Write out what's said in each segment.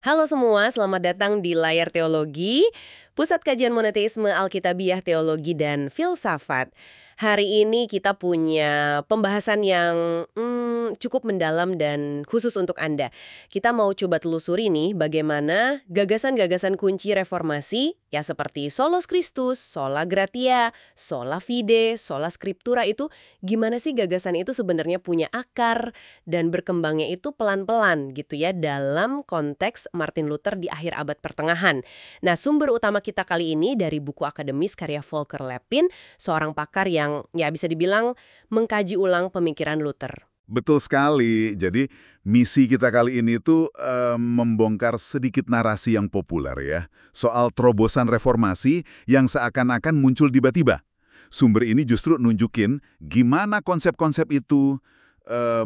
Halo semua, selamat datang di Layar Teologi, Pusat Kajian Monoteisme Alkitabiah Teologi dan Filsafat. Hari ini kita punya pembahasan yang cukup mendalam dan khusus untuk Anda. Kita mau coba telusuri nih bagaimana gagasan-gagasan kunci reformasi, ya seperti Solus Christus, Sola Gratia, Sola Fide, Sola Scriptura itu, gimana sih gagasan itu sebenarnya punya akar dan berkembangnya itu pelan-pelan gitu ya dalam konteks Martin Luther di akhir abad pertengahan. Nah, sumber utama kita kali ini dari buku akademis karya Volker Lepin, seorang pakar yang ya bisa dibilang mengkaji ulang pemikiran Luther. Betul sekali. Jadi misi kita kali ini tuh membongkar sedikit narasi yang populer ya. Soal terobosan reformasi yang seakan-akan muncul tiba-tiba. Sumber ini justru nunjukin gimana konsep-konsep itu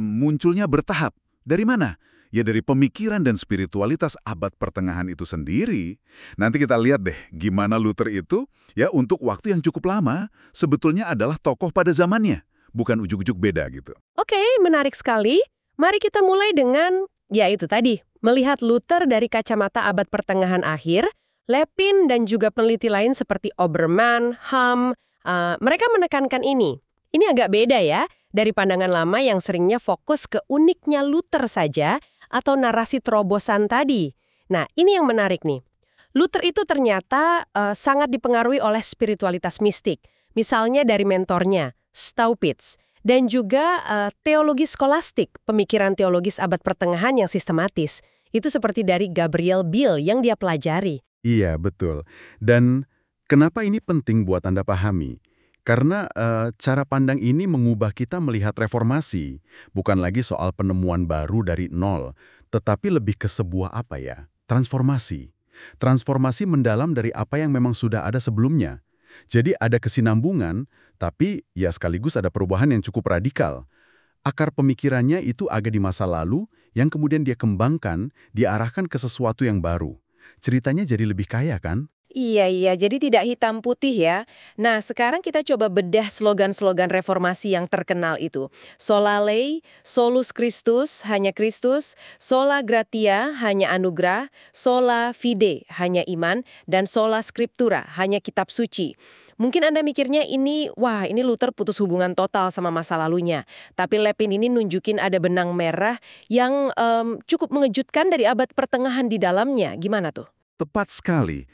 munculnya bertahap. Dari mana? Ya dari pemikiran dan spiritualitas abad pertengahan itu sendiri. Nanti kita lihat deh gimana Luther itu ya untuk waktu yang cukup lama sebetulnya adalah tokoh pada zamannya. Bukan ujuk-ujuk beda gitu. Oke, menarik sekali. Mari kita mulai dengan, ya itu tadi, melihat Luther dari kacamata abad pertengahan akhir. Lepin dan juga peneliti lain seperti Obermann, Ham, mereka menekankan ini. Ini agak beda ya, dari pandangan lama yang seringnya fokus ke uniknya Luther saja atau narasi terobosan tadi. Nah, ini yang menarik nih. Luther itu ternyata sangat dipengaruhi oleh spiritualitas mistik. Misalnya dari mentornya, Staupitz, dan juga teologi skolastik, pemikiran teologis abad pertengahan yang sistematis. Itu seperti dari Gabriel Biel yang dia pelajari. Iya, betul. Dan kenapa ini penting buat Anda pahami? Karena cara pandang ini mengubah kita melihat reformasi, bukan lagi soal penemuan baru dari nol, tetapi lebih ke sebuah transformasi. Transformasi mendalam dari apa yang memang sudah ada sebelumnya. Jadi ada kesinambungan, tapi ya sekaligus ada perubahan yang cukup radikal. Akar pemikirannya itu agak di masa lalu, yang kemudian dia kembangkan, diarahkan ke sesuatu yang baru. Ceritanya jadi lebih kaya kan? Iya, jadi tidak hitam putih ya. Nah, sekarang kita coba bedah slogan-slogan reformasi yang terkenal itu. Sola Lei, Solus Christus, hanya Kristus, Sola Gratia, hanya anugerah, Sola Fide, hanya iman, dan Sola Scriptura, hanya kitab suci. Mungkin Anda mikirnya ini Luther putus hubungan total sama masa lalunya. Tapi Lepin ini nunjukin ada benang merah yang cukup mengejutkan dari abad pertengahan di dalamnya. Gimana tuh? Tepat sekali.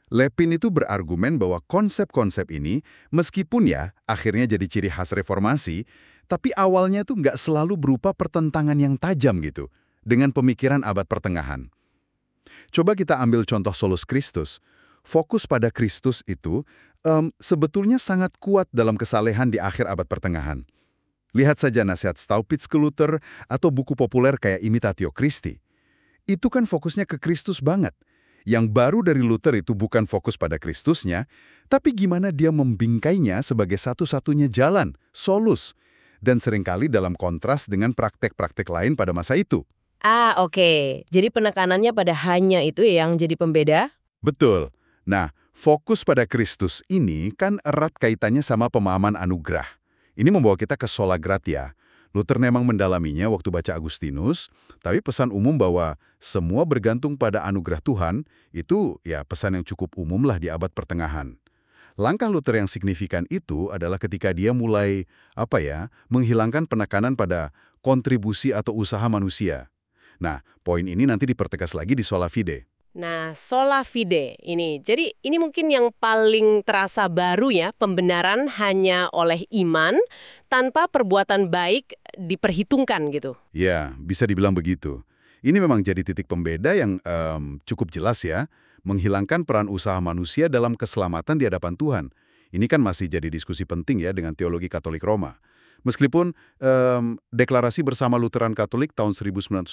Lepin itu berargumen bahwa konsep-konsep ini, meskipun ya akhirnya jadi ciri khas reformasi, tapi awalnya tuh nggak selalu berupa pertentangan yang tajam gitu, dengan pemikiran abad pertengahan. Coba kita ambil contoh Solus Christus. Fokus pada Kristus itu sebetulnya sangat kuat dalam kesalehan di akhir abad pertengahan. Lihat saja nasihat Staupitz ke Luther atau buku populer kayak Imitatio Christi. Itu kan fokusnya ke Kristus banget. Yang baru dari Luther itu bukan fokus pada Kristusnya, tapi gimana dia membingkainya sebagai satu-satunya jalan, solus, dan seringkali dalam kontras dengan praktek-praktek lain pada masa itu. Oke. Jadi penekanannya pada hanya itu yang jadi pembeda? Betul. Nah, fokus pada Kristus ini kan erat kaitannya sama pemahaman anugerah. Ini membawa kita ke sola gratia. Luther memang mendalaminya waktu baca Agustinus, tapi pesan umum bahwa semua bergantung pada anugerah Tuhan, itu ya pesan yang cukup umum lah di abad pertengahan. Langkah Luther yang signifikan itu adalah ketika dia mulai, menghilangkan penekanan pada kontribusi atau usaha manusia. Nah, poin ini nanti dipertegas lagi di Sola Fide. Nah, Sola Fide ini. Jadi ini mungkin yang paling terasa baru ya, pembenaran hanya oleh iman tanpa perbuatan baik diperhitungkan gitu. Ya, bisa dibilang begitu. Ini memang jadi titik pembeda yang cukup jelas ya, menghilangkan peran usaha manusia dalam keselamatan di hadapan Tuhan. Ini kan masih jadi diskusi penting ya dengan teologi Katolik Roma. Meskipun deklarasi bersama Lutheran Katolik tahun 1999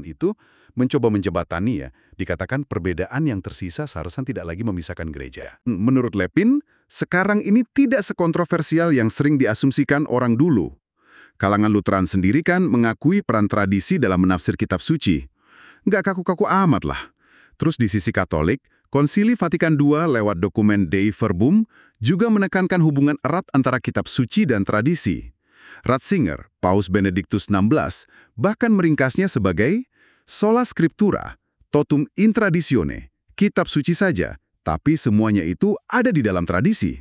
itu mencoba menjembatani ya, dikatakan perbedaan yang tersisa seharusnya tidak lagi memisahkan gereja. Menurut Lepin, sekarang ini tidak sekontroversial yang sering diasumsikan orang dulu. Kalangan Lutheran sendiri kan mengakui peran tradisi dalam menafsir kitab suci. Nggak kaku-kaku amat lah. Terus di sisi Katolik, Konsili Vatikan II lewat dokumen Dei Verbum juga menekankan hubungan erat antara kitab suci dan tradisi. Ratzinger, Paus Benediktus XVI, bahkan meringkasnya sebagai sola scriptura, Totum in traditione, kitab suci saja, tapi semuanya itu ada di dalam tradisi.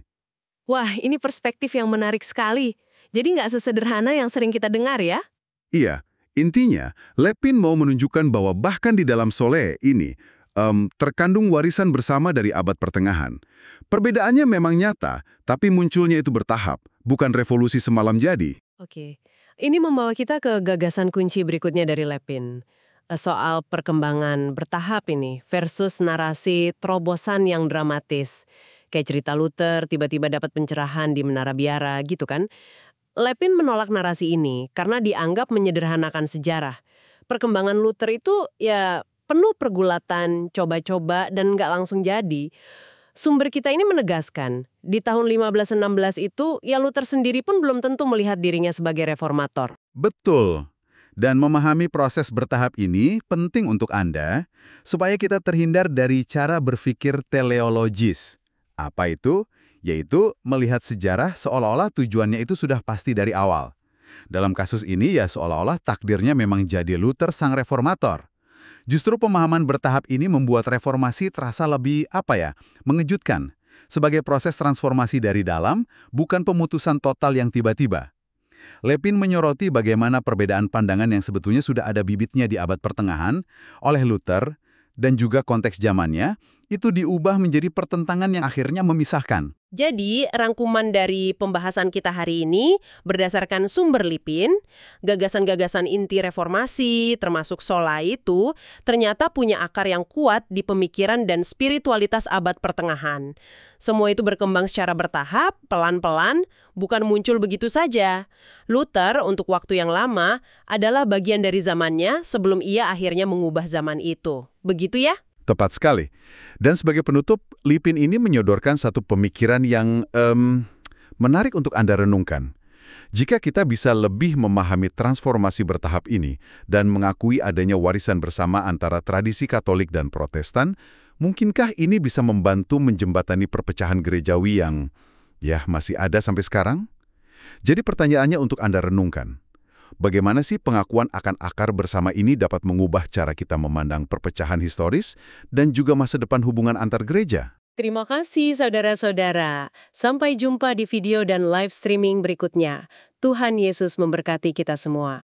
Wah, ini perspektif yang menarik sekali. Jadi nggak sesederhana yang sering kita dengar ya? Iya, intinya, Lepin mau menunjukkan bahwa bahkan di dalam Sole ini, terkandung warisan bersama dari abad pertengahan. Perbedaannya memang nyata, tapi munculnya itu bertahap, bukan revolusi semalam jadi. Oke, ini membawa kita ke gagasan kunci berikutnya dari Lepin. Soal perkembangan bertahap ini versus narasi terobosan yang dramatis. Kayak cerita Luther tiba-tiba dapat pencerahan di Menara Biara gitu kan. Lepin menolak narasi ini karena dianggap menyederhanakan sejarah. Perkembangan Luther itu ya penuh pergulatan, coba-coba, dan nggak langsung jadi. Sumber kita ini menegaskan, di tahun 1516 itu, ya Luther sendiri pun belum tentu melihat dirinya sebagai reformator. Betul. Dan memahami proses bertahap ini penting untuk Anda, supaya kita terhindar dari cara berpikir teleologis. Apa itu? Yaitu melihat sejarah seolah-olah tujuannya itu sudah pasti dari awal. Dalam kasus ini ya seolah-olah takdirnya memang jadi Luther sang reformator. Justru pemahaman bertahap ini membuat reformasi terasa lebih, mengejutkan. Sebagai proses transformasi dari dalam, bukan pemutusan total yang tiba-tiba. Lepin menyoroti bagaimana perbedaan pandangan yang sebetulnya sudah ada bibitnya di abad pertengahan oleh Luther, dan juga konteks zamannya, itu diubah menjadi pertentangan yang akhirnya memisahkan. Jadi, rangkuman dari pembahasan kita hari ini berdasarkan sumber Lipin, gagasan-gagasan inti reformasi, termasuk sola itu, ternyata punya akar yang kuat di pemikiran dan spiritualitas abad pertengahan. Semua itu berkembang secara bertahap, pelan-pelan, bukan muncul begitu saja. Luther, untuk waktu yang lama, adalah bagian dari zamannya sebelum ia akhirnya mengubah zaman itu. Begitu ya? Tepat sekali. Dan sebagai penutup, Lipin ini menyodorkan satu pemikiran yang menarik untuk Anda renungkan. Jika kita bisa lebih memahami transformasi bertahap ini dan mengakui adanya warisan bersama antara tradisi Katolik dan Protestan, mungkinkah ini bisa membantu menjembatani perpecahan gerejawi yang masih ada sampai sekarang? Jadi pertanyaannya untuk Anda renungkan. Bagaimana sih pengakuan akan akar bersama ini dapat mengubah cara kita memandang perpecahan historis dan juga masa depan hubungan antar gereja? Terima kasih saudara-saudara. Sampai jumpa di video dan live streaming berikutnya. Tuhan Yesus memberkati kita semua.